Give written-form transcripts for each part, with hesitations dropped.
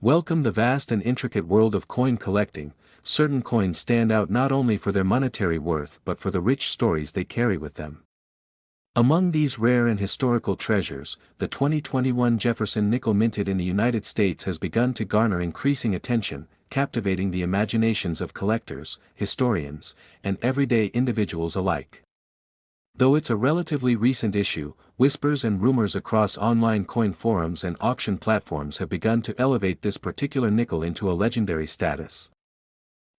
Welcome the vast and intricate world of coin collecting. Certain coins stand out not only for their monetary worth but for the rich stories they carry with them. Among these rare and historical treasures, the 2021 Jefferson nickel minted in the United States has begun to garner increasing attention, captivating the imaginations of collectors, historians, and everyday individuals alike. Though it's a relatively recent issue, whispers and rumors across online coin forums and auction platforms have begun to elevate this particular nickel into a legendary status.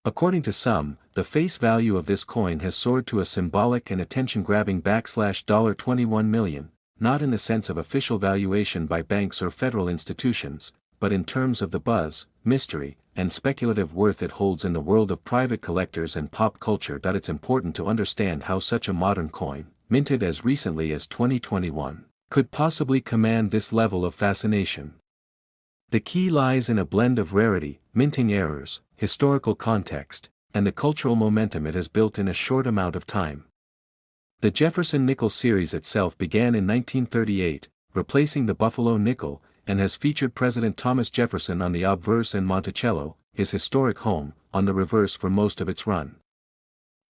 According to some, the face value of this coin has soared to a symbolic and attention-grabbing $21 million, not in the sense of official valuation by banks or federal institutions, but in terms of the buzz, mystery, and speculative worth it holds in the world of private collectors and pop culture. It's important to understand how such a modern coin, minted as recently as 2021, could possibly command this level of fascination. The key lies in a blend of rarity, minting errors, historical context, and the cultural momentum it has built in a short amount of time. The Jefferson nickel series itself began in 1938, replacing the Buffalo nickel, and has featured President Thomas Jefferson on the obverse and Monticello, his historic home, on the reverse for most of its run.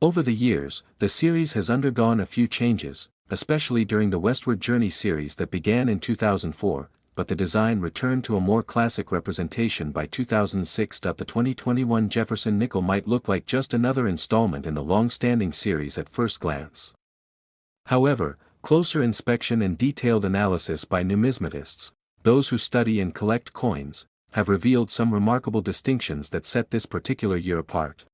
Over the years, the series has undergone a few changes, especially during the Westward Journey series that began in 2004, but the design returned to a more classic representation by 2006. The 2021 Jefferson nickel might look like just another installment in the long-standing series at first glance. However, closer inspection and detailed analysis by numismatists, those who study and collect coins, have revealed some remarkable distinctions that set this particular year apart.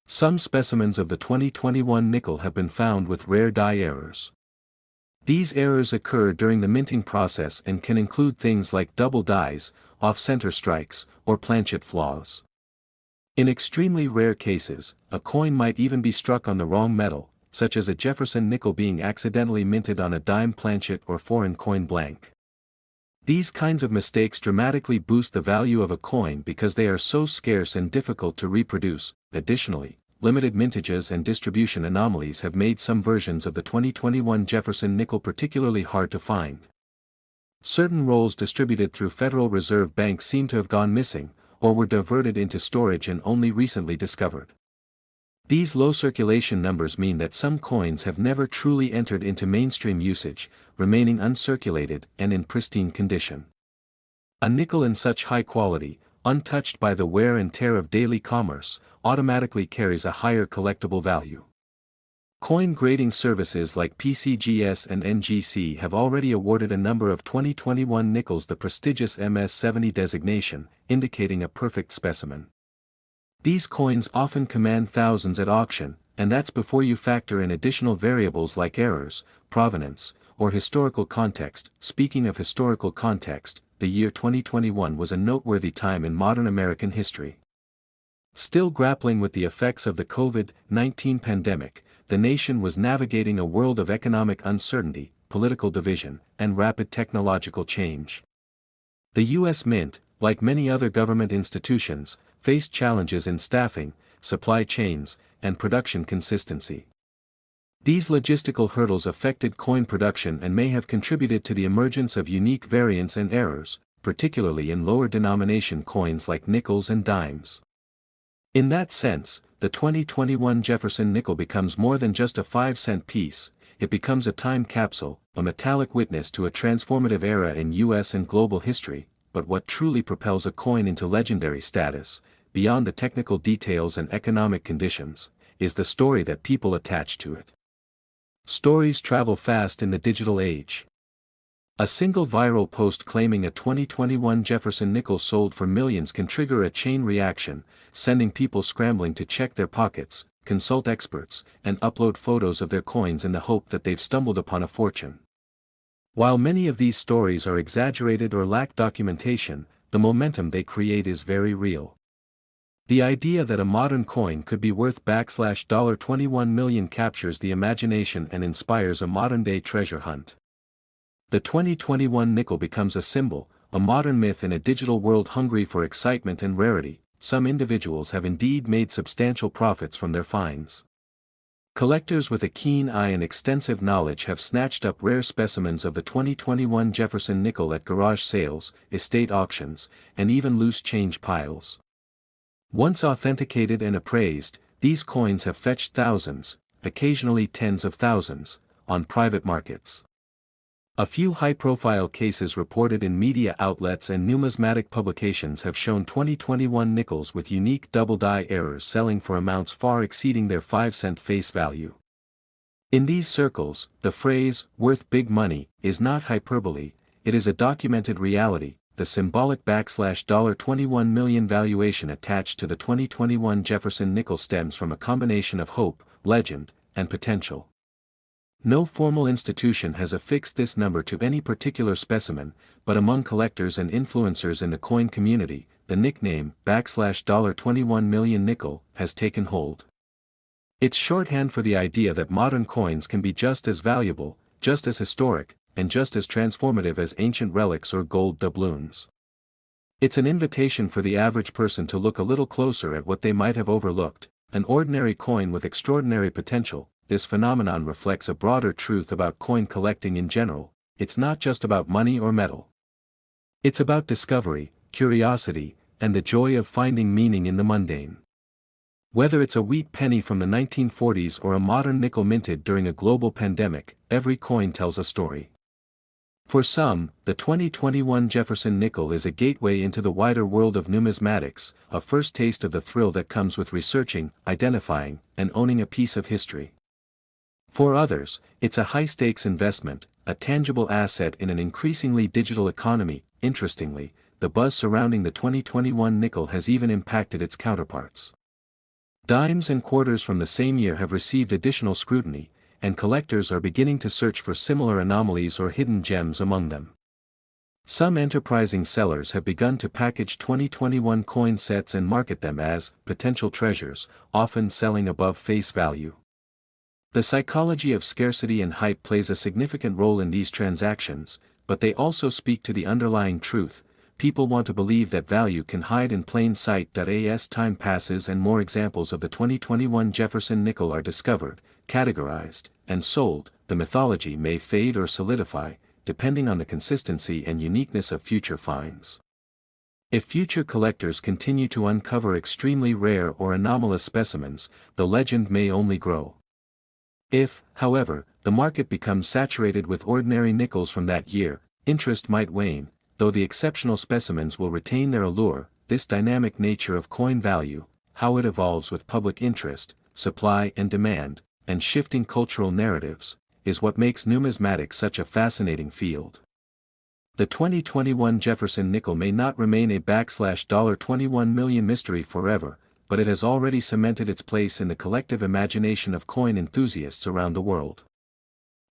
Some specimens of the 2021 nickel have been found with rare die errors. These errors occur during the minting process and can include things like double dies, off-center strikes, or planchet flaws. In extremely rare cases, a coin might even be struck on the wrong metal, such as a Jefferson nickel being accidentally minted on a dime planchet or foreign coin blank. These kinds of mistakes dramatically boost the value of a coin because they are so scarce and difficult to reproduce. Additionally, limited mintages and distribution anomalies have made some versions of the 2021 Jefferson nickel particularly hard to find. Certain rolls distributed through Federal Reserve Banks seem to have gone missing, or were diverted into storage and only recently discovered. These low circulation numbers mean that some coins have never truly entered into mainstream usage, remaining uncirculated and in pristine condition. A nickel in such high quality, untouched by the wear and tear of daily commerce, automatically carries a higher collectible value. Coin grading services like PCGS and NGC have already awarded a number of 2021 nickels the prestigious MS-70 designation, indicating a perfect specimen. These coins often command thousands at auction, and that's before you factor in additional variables like errors, provenance, or historical context. Speaking of historical context, the year 2021 was a noteworthy time in modern American history. Still grappling with the effects of the COVID-19 pandemic, the nation was navigating a world of economic uncertainty, political division, and rapid technological change. The U.S. Mint, like many other government institutions, faced challenges in staffing, supply chains, and production consistency. These logistical hurdles affected coin production and may have contributed to the emergence of unique variants and errors, particularly in lower denomination coins like nickels and dimes. In that sense, the 2021 Jefferson nickel becomes more than just a 5-cent piece. It becomes a time capsule, a metallic witness to a transformative era in U.S. and global history. But what truly propels a coin into legendary status, beyond the technical details and economic conditions, is the story that people attach to it. Stories travel fast in the digital age. A single viral post claiming a 2021 Jefferson nickel sold for millions can trigger a chain reaction, sending people scrambling to check their pockets, consult experts, and upload photos of their coins in the hope that they've stumbled upon a fortune. While many of these stories are exaggerated or lack documentation, the momentum they create is very real. The idea that a modern coin could be worth $21 million captures the imagination and inspires a modern-day treasure hunt. The 2021 nickel becomes a symbol, a modern myth in a digital world hungry for excitement and rarity. Some individuals have indeed made substantial profits from their finds. Collectors with a keen eye and extensive knowledge have snatched up rare specimens of the 2021 Jefferson nickel at garage sales, estate auctions, and even loose change piles. Once authenticated and appraised, these coins have fetched thousands, occasionally tens of thousands, on private markets. A few high-profile cases reported in media outlets and numismatic publications have shown 2021 nickels with unique double-die errors selling for amounts far exceeding their 5-cent face value. In these circles, the phrase, "worth big money," is not hyperbole, it is a documented reality. The symbolic $21 million valuation attached to the 2021 Jefferson nickel stems from a combination of hope, legend, and potential. No formal institution has affixed this number to any particular specimen, but among collectors and influencers in the coin community, the nickname $21 million nickel has taken hold. It's shorthand for the idea that modern coins can be just as valuable, just as historic, and just as transformative as ancient relics or gold doubloons. It's an invitation for the average person to look a little closer at what they might have overlooked, an ordinary coin with extraordinary potential. This phenomenon reflects a broader truth about coin collecting in general. It's not just about money or metal. It's about discovery, curiosity, and the joy of finding meaning in the mundane. Whether it's a wheat penny from the 1940s or a modern nickel minted during a global pandemic, every coin tells a story. For some, the 2021 Jefferson nickel is a gateway into the wider world of numismatics, a first taste of the thrill that comes with researching, identifying, and owning a piece of history. For others, it's a high-stakes investment, a tangible asset in an increasingly digital economy. Interestingly, the buzz surrounding the 2021 nickel has even impacted its counterparts. Dimes and quarters from the same year have received additional scrutiny, and collectors are beginning to search for similar anomalies or hidden gems among them. Some enterprising sellers have begun to package 2021 coin sets and market them as potential treasures, often selling above face value. The psychology of scarcity and hype plays a significant role in these transactions, but they also speak to the underlying truth. People want to believe that value can hide in plain sight. As time passes and more examples of the 2021 Jefferson nickel are discovered, categorized, and sold, the mythology may fade or solidify, depending on the consistency and uniqueness of future finds. If future collectors continue to uncover extremely rare or anomalous specimens, the legend may only grow. If, however, the market becomes saturated with ordinary nickels from that year, interest might wane, though the exceptional specimens will retain their allure. This dynamic nature of coin value, how it evolves with public interest, supply and demand, and shifting cultural narratives, is what makes numismatics such a fascinating field. The 2021 Jefferson nickel may not remain a $21 million mystery forever, but it has already cemented its place in the collective imagination of coin enthusiasts around the world.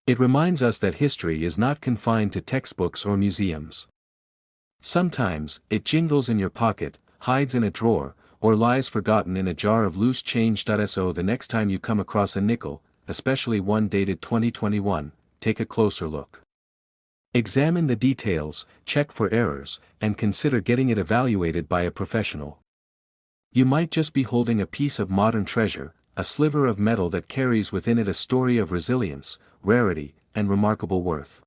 It reminds us that history is not confined to textbooks or museums. Sometimes, it jingles in your pocket, hides in a drawer, or lies forgotten in a jar of loose change. So the next time you come across a nickel, especially one dated 2021, take a closer look. Examine the details, check for errors, and consider getting it evaluated by a professional. You might just be holding a piece of modern treasure, a sliver of metal that carries within it a story of resilience, rarity, and remarkable worth.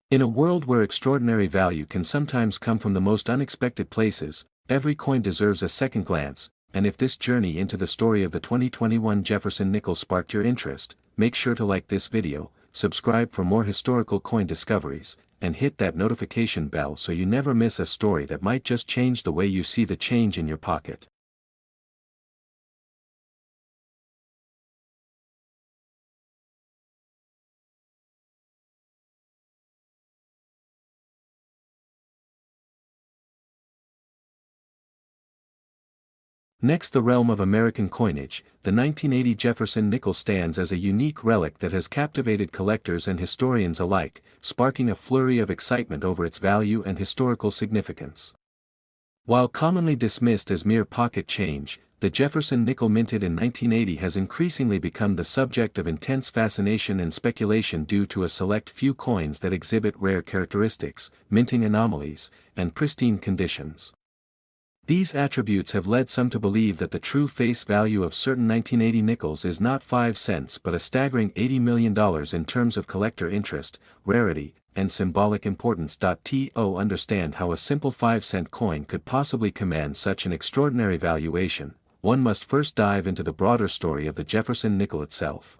In a world where extraordinary value can sometimes come from the most unexpected places, every coin deserves a second glance. And if this journey into the story of the 2021 Jefferson nickel sparked your interest, make sure to like this video, subscribe for more historical coin discoveries, and hit that notification bell so you never miss a story that might just change the way you see the change in your pocket. Next, the realm of American coinage, the 1980 Jefferson nickel stands as a unique relic that has captivated collectors and historians alike, sparking a flurry of excitement over its value and historical significance. While commonly dismissed as mere pocket change, the Jefferson nickel minted in 1980 has increasingly become the subject of intense fascination and speculation due to a select few coins that exhibit rare characteristics, minting anomalies, and pristine conditions. These attributes have led some to believe that the true face value of certain 1980 nickels is not 5 cents but a staggering $80 million in terms of collector interest, rarity, and symbolic importance. To understand how a simple 5-cent coin could possibly command such an extraordinary valuation, one must first dive into the broader story of the Jefferson nickel itself.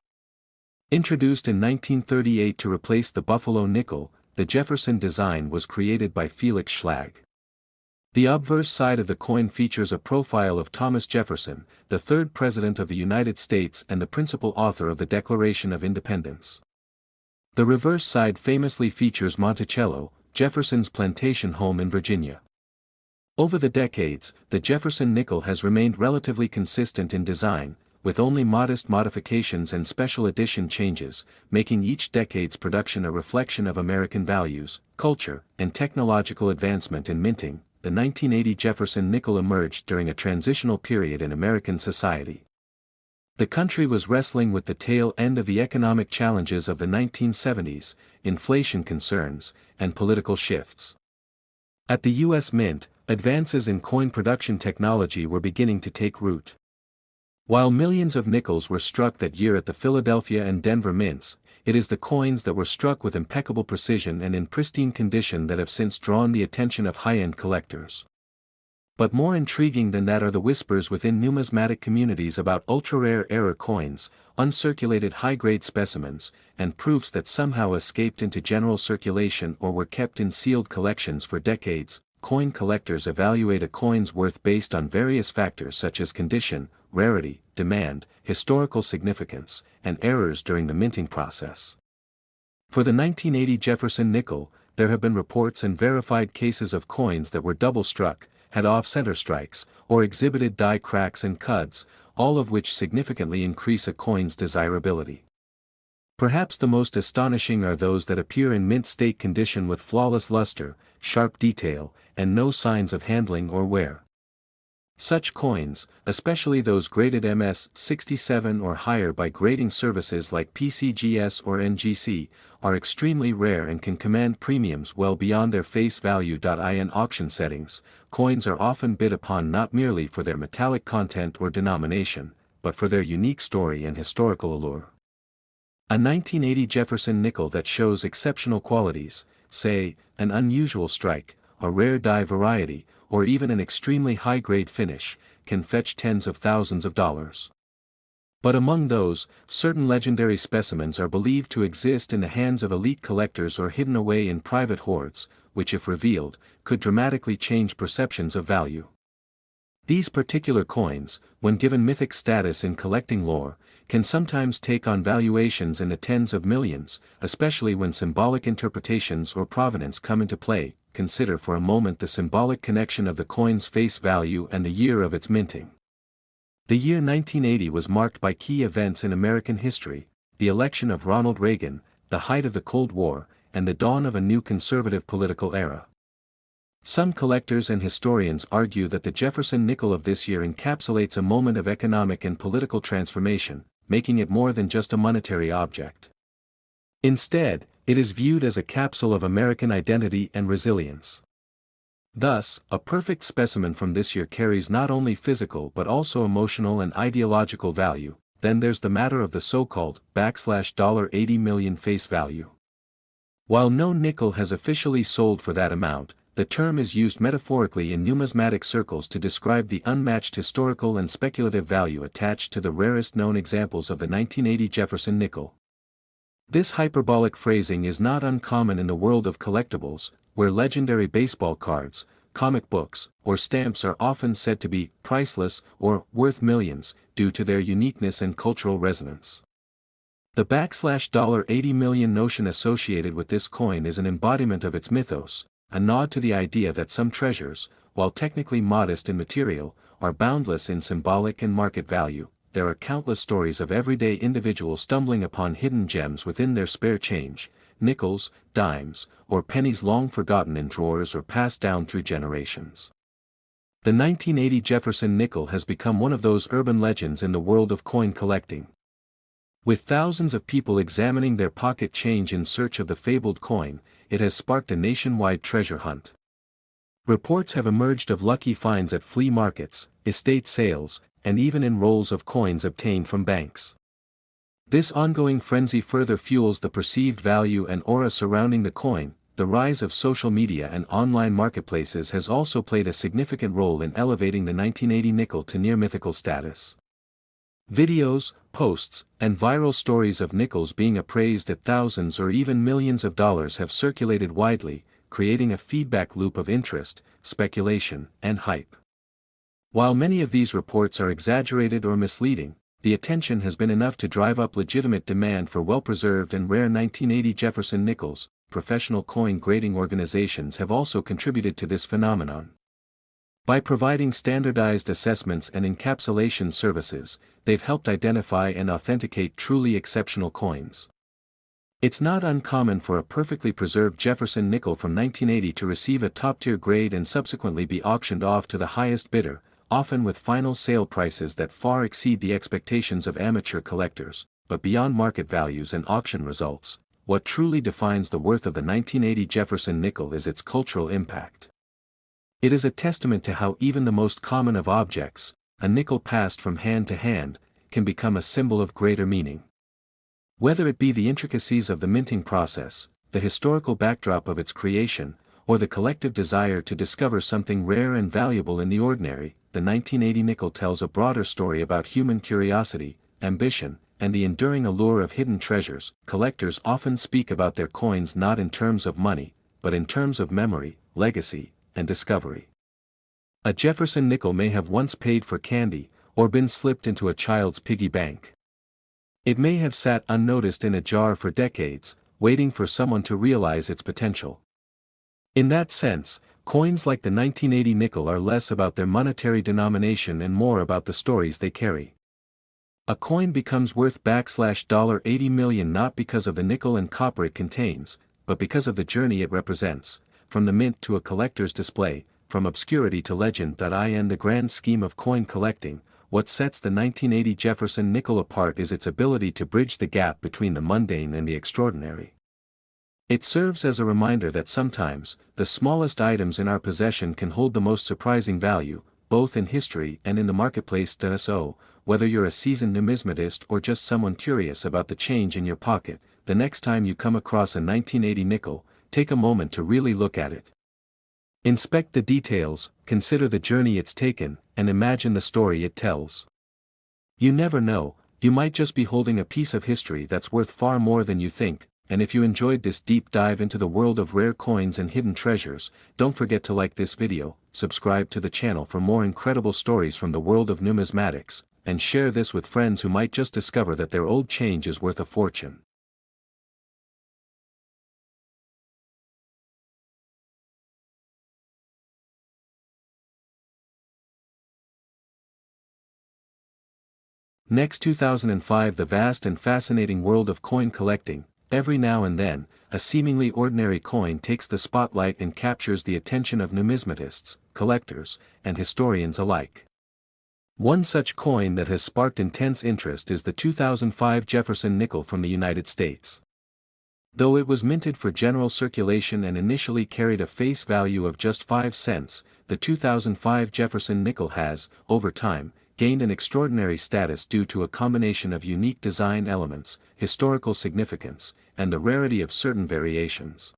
Introduced in 1938 to replace the Buffalo nickel, the Jefferson design was created by Felix Schlag. The obverse side of the coin features a profile of Thomas Jefferson, the third President of the United States and the principal author of the Declaration of Independence. The reverse side famously features Monticello, Jefferson's plantation home in Virginia. Over the decades, the Jefferson nickel has remained relatively consistent in design, with only modest modifications and special edition changes, making each decade's production a reflection of American values, culture, and technological advancement in minting. The 1980 Jefferson nickel emerged during a transitional period in American society. The country was wrestling with the tail end of the economic challenges of the 1970s, inflation concerns, and political shifts. At the U.S. Mint, advances in coin production technology were beginning to take root. While millions of nickels were struck that year at the Philadelphia and Denver mints, it is the coins that were struck with impeccable precision and in pristine condition that have since drawn the attention of high-end collectors. But more intriguing than that are the whispers within numismatic communities about ultra-rare error coins, uncirculated high-grade specimens, and proofs that somehow escaped into general circulation or were kept in sealed collections for decades. Coin collectors evaluate a coin's worth based on various factors such as condition, rarity, demand, historical significance, and errors during the minting process. For the 1980 Jefferson nickel, there have been reports and verified cases of coins that were double-struck, had off-center strikes, or exhibited die cracks and cuds, all of which significantly increase a coin's desirability. Perhaps the most astonishing are those that appear in mint state condition with flawless luster, sharp detail, and no signs of handling or wear. Such coins, especially those graded MS-67 or higher by grading services like PCGS or NGC, are extremely rare and can command premiums well beyond their face value. In auction settings, coins are often bid upon not merely for their metallic content or denomination, but for their unique story and historical allure. A 1980 Jefferson nickel that shows exceptional qualities, say, an unusual strike, a rare die variety, or even an extremely high-grade finish, can fetch tens of thousands of dollars. But among those, certain legendary specimens are believed to exist in the hands of elite collectors or hidden away in private hoards, which if revealed, could dramatically change perceptions of value. These particular coins, when given mythic status in collecting lore, can sometimes take on valuations in the tens of millions, especially when symbolic interpretations or provenance come into play. Consider for a moment the symbolic connection of the coin's face value and the year of its minting. The year 1980 was marked by key events in American history: the election of Ronald Reagan, the height of the Cold War, and the dawn of a new conservative political era. Some collectors and historians argue that the Jefferson nickel of this year encapsulates a moment of economic and political transformation, making it more than just a monetary object. Instead, it is viewed as a capsule of American identity and resilience. Thus, a perfect specimen from this year carries not only physical but also emotional and ideological value. Then there's the matter of the so-called $80 million face value. While no nickel has officially sold for that amount, the term is used metaphorically in numismatic circles to describe the unmatched historical and speculative value attached to the rarest known examples of the 1980 Jefferson nickel. This hyperbolic phrasing is not uncommon in the world of collectibles, where legendary baseball cards, comic books, or stamps are often said to be priceless or worth millions due to their uniqueness and cultural resonance. The $80 million notion associated with this coin is an embodiment of its mythos, a nod to the idea that some treasures, while technically modest in material, are boundless in symbolic and market value. There are countless stories of everyday individuals stumbling upon hidden gems within their spare change, nickels, dimes, or pennies long forgotten in drawers or passed down through generations. The 1980 Jefferson nickel has become one of those urban legends in the world of coin collecting. With thousands of people examining their pocket change in search of the fabled coin, it has sparked a nationwide treasure hunt. Reports have emerged of lucky finds at flea markets, estate sales, and even in rolls of coins obtained from banks. This ongoing frenzy further fuels the perceived value and aura surrounding the coin. The rise of social media and online marketplaces has also played a significant role in elevating the 1980 nickel to near mythical status. Videos, posts, and viral stories of nickels being appraised at thousands or even millions of dollars have circulated widely, creating a feedback loop of interest, speculation, and hype. While many of these reports are exaggerated or misleading, the attention has been enough to drive up legitimate demand for well-preserved and rare 1980 Jefferson nickels. Professional coin grading organizations have also contributed to this phenomenon. By providing standardized assessments and encapsulation services, they've helped identify and authenticate truly exceptional coins. It's not uncommon for a perfectly preserved Jefferson nickel from 1980 to receive a top-tier grade and subsequently be auctioned off to the highest bidder, often with final sale prices that far exceed the expectations of amateur collectors. But beyond market values and auction results, what truly defines the worth of the 1980 Jefferson nickel is its cultural impact. It is a testament to how even the most common of objects, a nickel passed from hand to hand, can become a symbol of greater meaning. Whether it be the intricacies of the minting process, the historical backdrop of its creation, or the collective desire to discover something rare and valuable in the ordinary, the 1980 nickel tells a broader story about human curiosity, ambition, and the enduring allure of hidden treasures. Collectors often speak about their coins not in terms of money, but in terms of memory, legacy, and discovery. A Jefferson nickel may have once paid for candy, or been slipped into a child's piggy bank. It may have sat unnoticed in a jar for decades, waiting for someone to realize its potential. In that sense, coins like the 1980 nickel are less about their monetary denomination and more about the stories they carry. A coin becomes worth $80 million not because of the nickel and copper it contains, but because of the journey it represents, from the mint to a collector's display, from obscurity to legend. In the grand scheme of coin collecting, what sets the 1980 Jefferson nickel apart is its ability to bridge the gap between the mundane and the extraordinary. It serves as a reminder that sometimes, the smallest items in our possession can hold the most surprising value, both in history and in the marketplace. So, whether you're a seasoned numismatist or just someone curious about the change in your pocket, the next time you come across a 1980 nickel, take a moment to really look at it. Inspect the details, consider the journey it's taken, and imagine the story it tells. You never know, you might just be holding a piece of history that's worth far more than you think. And if you enjoyed this deep dive into the world of rare coins and hidden treasures, don't forget to like this video, subscribe to the channel for more incredible stories from the world of numismatics, and share this with friends who might just discover that their old change is worth a fortune. Next, 2005. The vast and fascinating world of coin collecting. Every now and then, a seemingly ordinary coin takes the spotlight and captures the attention of numismatists, collectors, and historians alike. One such coin that has sparked intense interest is the 2005 Jefferson nickel from the United States. Though it was minted for general circulation and initially carried a face value of just 5 cents, the 2005 Jefferson nickel has, over time, gained an extraordinary status due to a combination of unique design elements, historical significance, and the rarity of certain variations.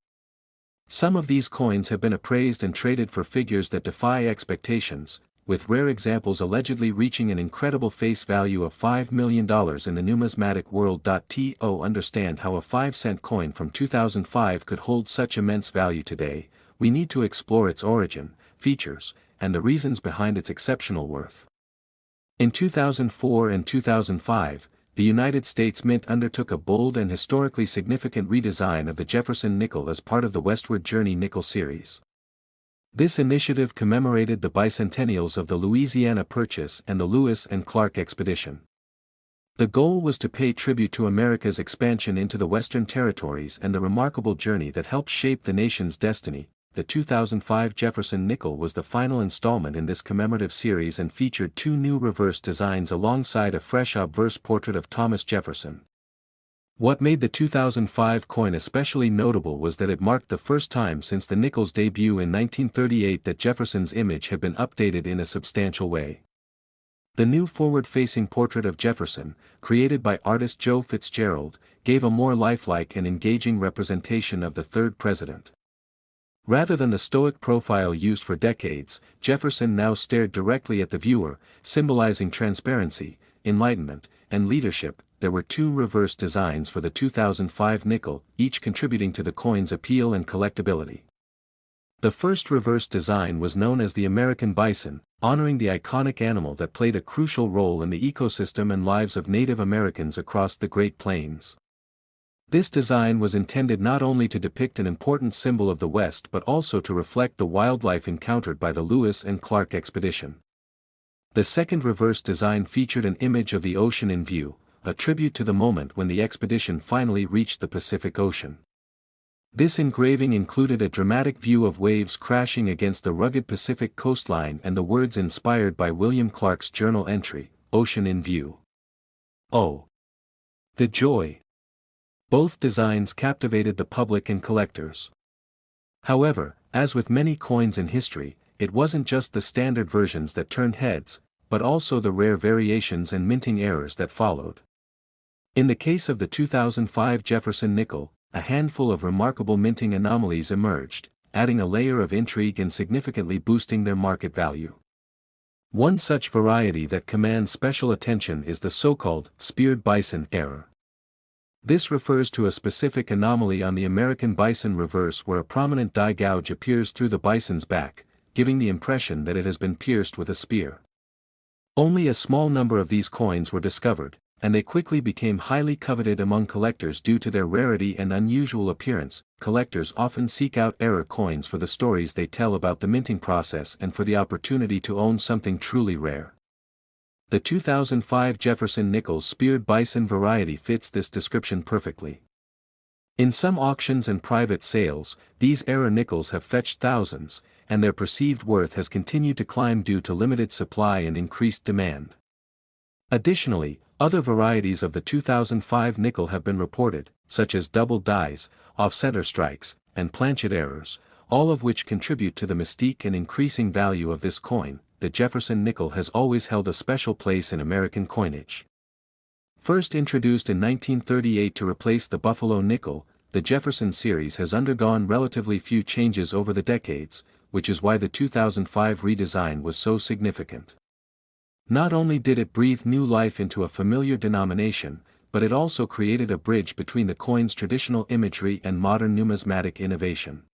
Some of these coins have been appraised and traded for figures that defy expectations, with rare examples allegedly reaching an incredible face value of $5 million in the numismatic world. To understand how a 5-cent coin from 2005 could hold such immense value today, we need to explore its origin, features, and the reasons behind its exceptional worth. In 2004 and 2005, the United States Mint undertook a bold and historically significant redesign of the Jefferson nickel as part of the Westward Journey nickel series. This initiative commemorated the bicentennials of the Louisiana Purchase and the Lewis and Clark Expedition. The goal was to pay tribute to America's expansion into the Western Territories and the remarkable journey that helped shape the nation's destiny. The 2005 Jefferson nickel was the final installment in this commemorative series and featured 2 new reverse designs alongside a fresh obverse portrait of Thomas Jefferson. What made the 2005 coin especially notable was that it marked the first time since the nickel's debut in 1938 that Jefferson's image had been updated in a substantial way. The new forward-facing portrait of Jefferson, created by artist Joe Fitzgerald, gave a more lifelike and engaging representation of the third president. Rather than the stoic profile used for decades, Jefferson now stared directly at the viewer, symbolizing transparency, enlightenment, and leadership. There were two reverse designs for the 2005 nickel, each contributing to the coin's appeal and collectability. The first reverse design was known as the American bison, honoring the iconic animal that played a crucial role in the ecosystem and lives of Native Americans across the Great Plains. This design was intended not only to depict an important symbol of the West but also to reflect the wildlife encountered by the Lewis and Clark expedition. The second reverse design featured an image of the ocean in view, a tribute to the moment when the expedition finally reached the Pacific Ocean. This engraving included a dramatic view of waves crashing against the rugged Pacific coastline and the words inspired by William Clark's journal entry, "Ocean in View." Oh! The joy! Both designs captivated the public and collectors. However, as with many coins in history, it wasn't just the standard versions that turned heads, but also the rare variations and minting errors that followed. In the case of the 2005 Jefferson nickel, a handful of remarkable minting anomalies emerged, adding a layer of intrigue and significantly boosting their market value. One such variety that commands special attention is the so-called speared bison error. This refers to a specific anomaly on the American bison reverse where a prominent die gouge appears through the bison's back, giving the impression that it has been pierced with a spear. Only a small number of these coins were discovered, and they quickly became highly coveted among collectors due to their rarity and unusual appearance. Collectors often seek out error coins for the stories they tell about the minting process and for the opportunity to own something truly rare. The 2005 Jefferson nickel's speared bison variety fits this description perfectly. In some auctions and private sales, these error nickels have fetched thousands, and their perceived worth has continued to climb due to limited supply and increased demand. Additionally, other varieties of the 2005 nickel have been reported, such as double dies, offsetter strikes, and planchet errors, all of which contribute to the mystique and increasing value of this coin. The Jefferson nickel has always held a special place in American coinage. First introduced in 1938 to replace the Buffalo nickel, the Jefferson series has undergone relatively few changes over the decades, which is why the 2005 redesign was so significant. Not only did it breathe new life into a familiar denomination, but it also created a bridge between the coin's traditional imagery and modern numismatic innovation.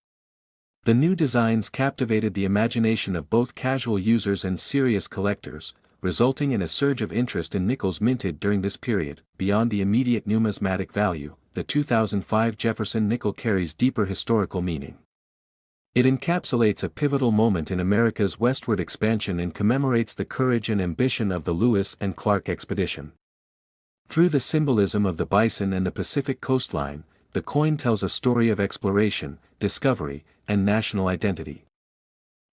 The new designs captivated the imagination of both casual users and serious collectors, resulting in a surge of interest in nickels minted during this period. Beyond the immediate numismatic value, the 2005 Jefferson nickel carries deeper historical meaning. It encapsulates a pivotal moment in America's westward expansion and commemorates the courage and ambition of the Lewis and Clark expedition. Through the symbolism of the bison and the Pacific coastline, the coin tells a story of exploration, discovery, and national identity.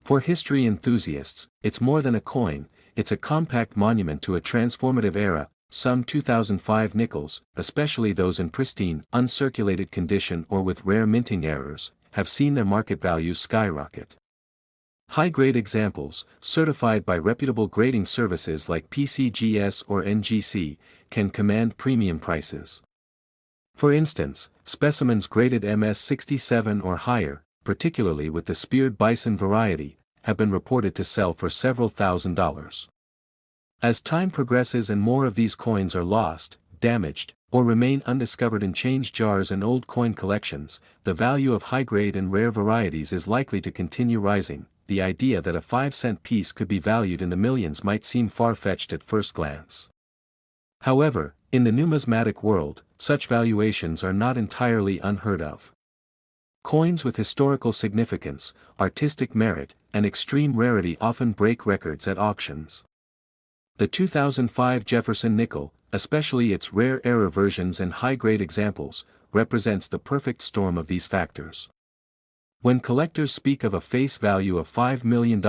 For history enthusiasts, it's more than a coin, it's a compact monument to a transformative era. Some 2005 nickels, especially those in pristine, uncirculated condition or with rare minting errors, have seen their market values skyrocket. High-grade examples, certified by reputable grading services like PCGS or NGC, can command premium prices. For instance, specimens graded MS67 or higher, particularly with the speared bison variety, have been reported to sell for several $1,000s. As time progresses and more of these coins are lost, damaged, or remain undiscovered in change jars and old coin collections, the value of high-grade and rare varieties is likely to continue rising. The idea that a 5-cent piece could be valued in the millions might seem far-fetched at first glance. However, in the numismatic world, such valuations are not entirely unheard of. Coins with historical significance, artistic merit, and extreme rarity often break records at auctions. The 2005 Jefferson nickel, especially its rare error versions and high-grade examples, represents the perfect storm of these factors. When collectors speak of a face value of $5 million,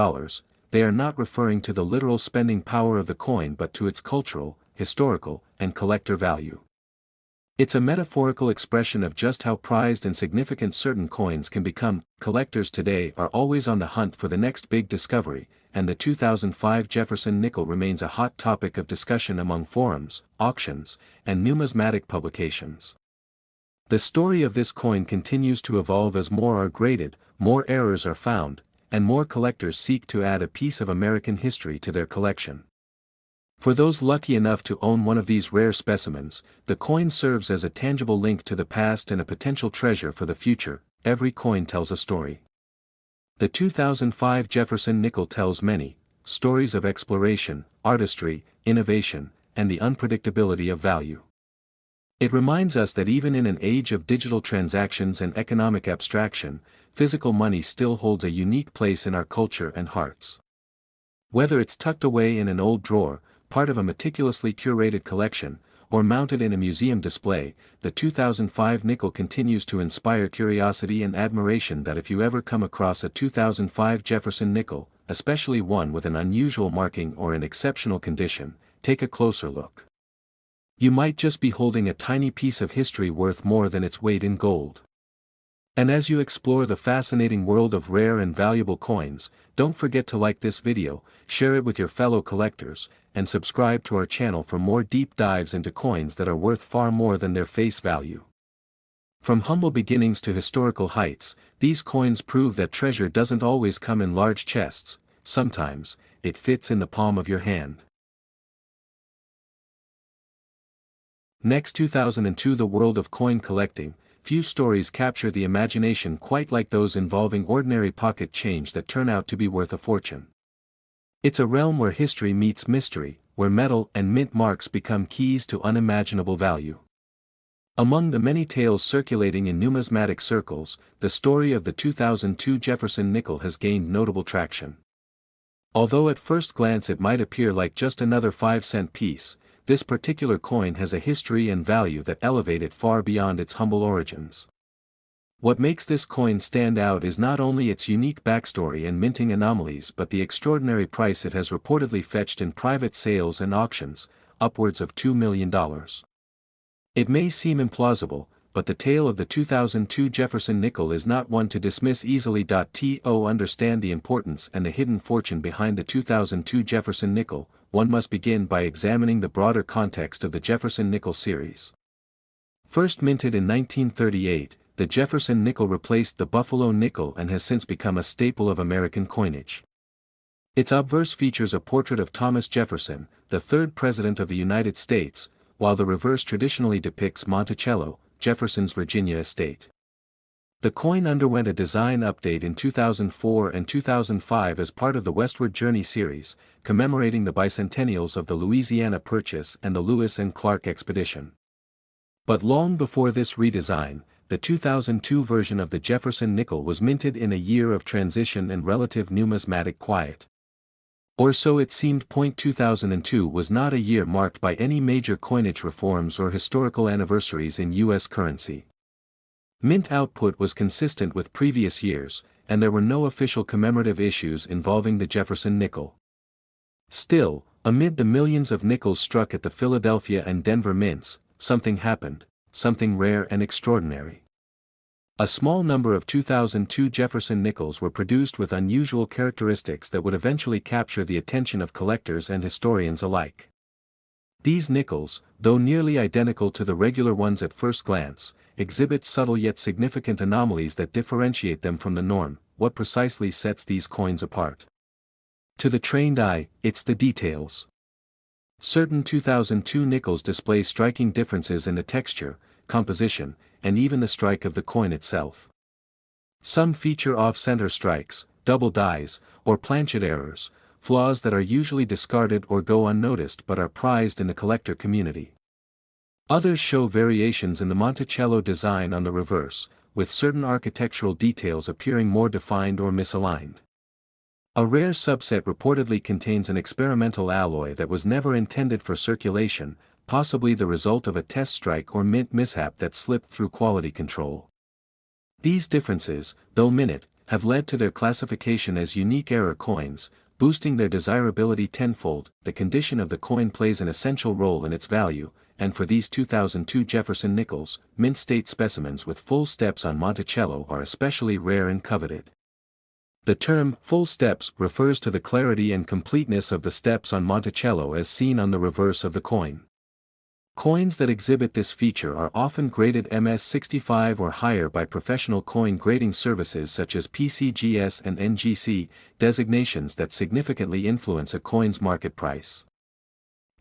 they are not referring to the literal spending power of the coin but to its cultural, historical, and collector value. It's a metaphorical expression of just how prized and significant certain coins can become. Collectors today are always on the hunt for the next big discovery, and the 2005 Jefferson nickel remains a hot topic of discussion among forums, auctions, and numismatic publications. The story of this coin continues to evolve as more are graded, more errors are found, and more collectors seek to add a piece of American history to their collection. For those lucky enough to own one of these rare specimens, the coin serves as a tangible link to the past and a potential treasure for the future. Every coin tells a story. The 2005 Jefferson nickel tells many stories of exploration, artistry, innovation, and the unpredictability of value. It reminds us that even in an age of digital transactions and economic abstraction, physical money still holds a unique place in our culture and hearts. Whether it's tucked away in an old drawer, part of a meticulously curated collection, or mounted in a museum display, the 2005 nickel continues to inspire curiosity and admiration. That if you ever come across a 2005 Jefferson nickel, especially one with an unusual marking or in exceptional condition, take a closer look. You might just be holding a tiny piece of history worth more than its weight in gold. And as you explore the fascinating world of rare and valuable coins, don't forget to like this video, share it with your fellow collectors, and subscribe to our channel for more deep dives into coins that are worth far more than their face value. From humble beginnings to historical heights, these coins prove that treasure doesn't always come in large chests. Sometimes, it fits in the palm of your hand. Next, 2002. The world of coin collecting. Few stories capture the imagination quite like those involving ordinary pocket change that turn out to be worth a fortune. It's a realm where history meets mystery, where metal and mint marks become keys to unimaginable value. Among the many tales circulating in numismatic circles, the story of the 2002 Jefferson nickel has gained notable traction. Although at first glance it might appear like just another 5-cent piece, this particular coin has a history and value that elevate it far beyond its humble origins. What makes this coin stand out is not only its unique backstory and minting anomalies but the extraordinary price it has reportedly fetched in private sales and auctions, upwards of $2 million. It may seem implausible, but the tale of the 2002 Jefferson nickel is not one to dismiss easily. To understand the importance and the hidden fortune behind the 2002 Jefferson nickel, one must begin by examining the broader context of the Jefferson nickel series. First minted in 1938, the Jefferson nickel replaced the Buffalo nickel and has since become a staple of American coinage. Its obverse features a portrait of Thomas Jefferson, the third President of the United States, while the reverse traditionally depicts Monticello, Jefferson's Virginia estate. The coin underwent a design update in 2004 and 2005 as part of the Westward Journey series, commemorating the bicentennials of the Louisiana Purchase and the Lewis and Clark expedition. But long before this redesign, the 2002 version of the Jefferson nickel was minted in a year of transition and relative numismatic quiet. Or so it seemed. 2002 was not a year marked by any major coinage reforms or historical anniversaries in U.S. currency. Mint output was consistent with previous years, and there were no official commemorative issues involving the Jefferson nickel. Still, amid the millions of nickels struck at the Philadelphia and Denver mints, something happened, something rare and extraordinary. A small number of 2002 Jefferson nickels were produced with unusual characteristics that would eventually capture the attention of collectors and historians alike. These nickels, though nearly identical to the regular ones at first glance, exhibit subtle yet significant anomalies that differentiate them from the norm. What precisely sets these coins apart? To the trained eye, it's the details. Certain 2002 nickels display striking differences in the texture, composition, and even the strike of the coin itself. Some feature off-center strikes, double dies, or planchet errors, flaws that are usually discarded or go unnoticed but are prized in the collector community. Others show variations in the Monticello design on the reverse, with certain architectural details appearing more defined or misaligned. A rare subset reportedly contains an experimental alloy that was never intended for circulation, possibly the result of a test strike or mint mishap that slipped through quality control. These differences, though minute, have led to their classification as unique error coins, boosting their desirability tenfold. The condition of the coin plays an essential role in its value, and for these 2002 Jefferson nickels, mint state specimens with full steps on Monticello are especially rare and coveted. The term full steps refers to the clarity and completeness of the steps on Monticello as seen on the reverse of the coin. Coins that exhibit this feature are often graded MS65 or higher by professional coin grading services such as PCGS and NGC, designations that significantly influence a coin's market price.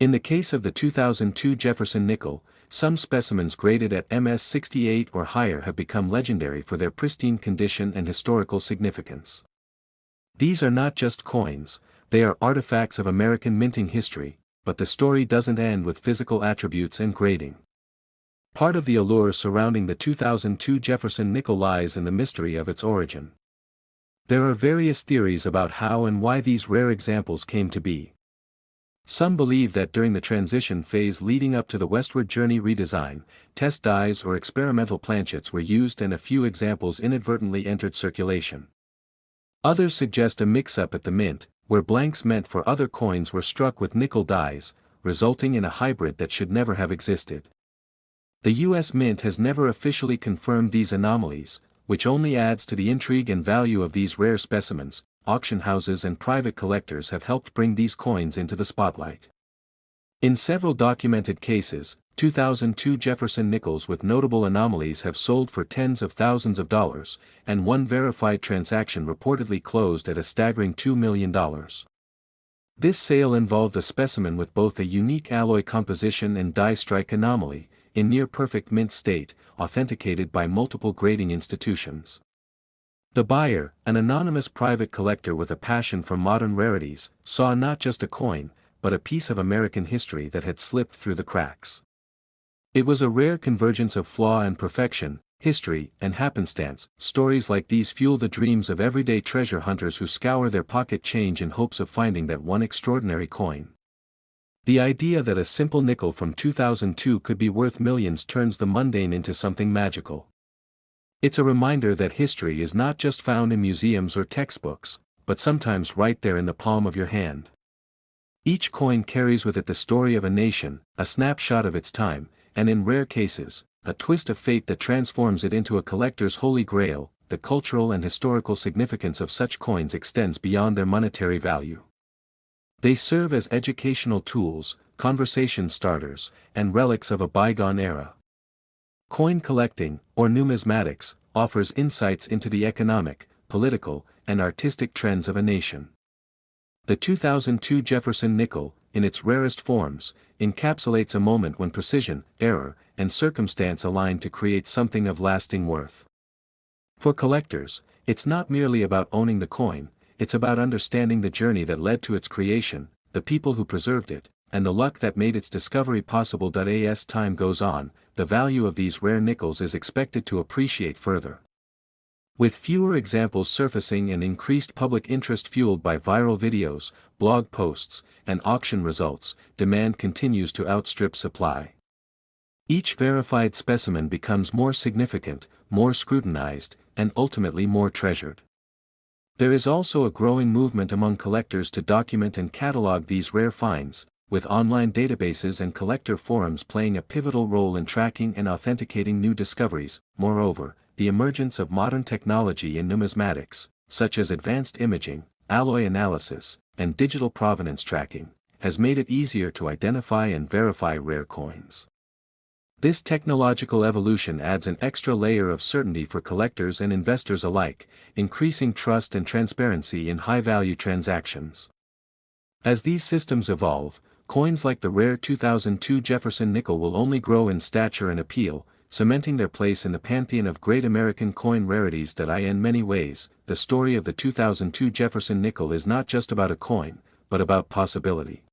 In the case of the 2002 Jefferson nickel, some specimens graded at MS68 or higher have become legendary for their pristine condition and historical significance. These are not just coins, they are artifacts of American minting history, but the story doesn't end with physical attributes and grading. Part of the allure surrounding the 2002 Jefferson nickel lies in the mystery of its origin. There are various theories about how and why these rare examples came to be. Some believe that during the transition phase leading up to the westward journey redesign, test dies or experimental planchets were used and a few examples inadvertently entered circulation. Others suggest a mix-up at the mint, where blanks meant for other coins were struck with nickel dies, resulting in a hybrid that should never have existed. The U.S. Mint has never officially confirmed these anomalies, which only adds to the intrigue and value of these rare specimens. Auction houses and private collectors have helped bring these coins into the spotlight. In several documented cases, 2002 Jefferson nickels with notable anomalies have sold for tens of thousands of dollars, and one verified transaction reportedly closed at a staggering $2 million. This sale involved a specimen with both a unique alloy composition and die strike anomaly, in near-perfect mint state, authenticated by multiple grading institutions. The buyer, an anonymous private collector with a passion for modern rarities, saw not just a coin, but a piece of American history that had slipped through the cracks. It was a rare convergence of flaw and perfection, history and happenstance. Stories like these fuel the dreams of everyday treasure hunters who scour their pocket change in hopes of finding that one extraordinary coin. The idea that a simple nickel from 2002 could be worth millions turns the mundane into something magical. It's a reminder that history is not just found in museums or textbooks, but sometimes right there in the palm of your hand. Each coin carries with it the story of a nation, a snapshot of its time, and in rare cases, a twist of fate that transforms it into a collector's holy grail. The cultural and historical significance of such coins extends beyond their monetary value. They serve as educational tools, conversation starters, and relics of a bygone era. Coin collecting, or numismatics, offers insights into the economic, political, and artistic trends of a nation. The 2002 Jefferson nickel, in its rarest forms, encapsulates a moment when precision, error, and circumstance align to create something of lasting worth. For collectors, it's not merely about owning the coin, it's about understanding the journey that led to its creation, the people who preserved it, and the luck that made its discovery possible. As time goes on, the value of these rare nickels is expected to appreciate further. With fewer examples surfacing and increased public interest fueled by viral videos, blog posts, and auction results, demand continues to outstrip supply. Each verified specimen becomes more significant, more scrutinized, and ultimately more treasured. There is also a growing movement among collectors to document and catalog these rare finds, with online databases and collector forums playing a pivotal role in tracking and authenticating new discoveries. Moreover, the emergence of modern technology in numismatics, such as advanced imaging, alloy analysis, and digital provenance tracking, has made it easier to identify and verify rare coins. This technological evolution adds an extra layer of certainty for collectors and investors alike, increasing trust and transparency in high-value transactions. As these systems evolve, coins like the rare 2002 Jefferson nickel will only grow in stature and appeal, cementing their place in the pantheon of great American coin rarities. In many ways, the story of the 2002 Jefferson nickel is not just about a coin, but about possibility.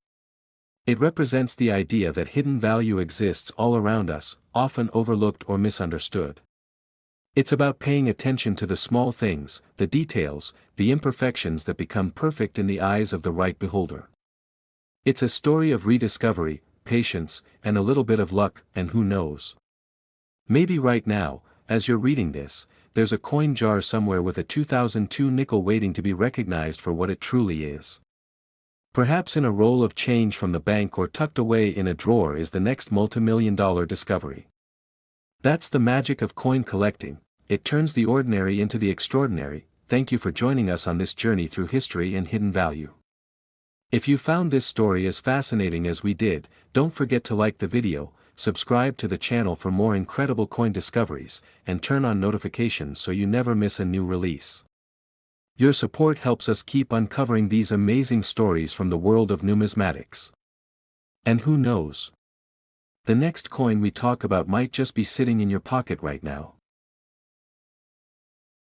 It represents the idea that hidden value exists all around us, often overlooked or misunderstood. It's about paying attention to the small things, the details, the imperfections that become perfect in the eyes of the right beholder. It's a story of rediscovery, patience, and a little bit of luck, and who knows? Maybe right now, as you're reading this, there's a coin jar somewhere with a 2002 nickel waiting to be recognized for what it truly is. Perhaps in a roll of change from the bank or tucked away in a drawer is the next multimillion-dollar discovery. That's the magic of coin collecting. It turns the ordinary into the extraordinary. Thank you for joining us on this journey through history and hidden value. If you found this story as fascinating as we did, don't forget to like the video, subscribe to the channel for more incredible coin discoveries, and turn on notifications so you never miss a new release. Your support helps us keep uncovering these amazing stories from the world of numismatics. And who knows? The next coin we talk about might just be sitting in your pocket right now.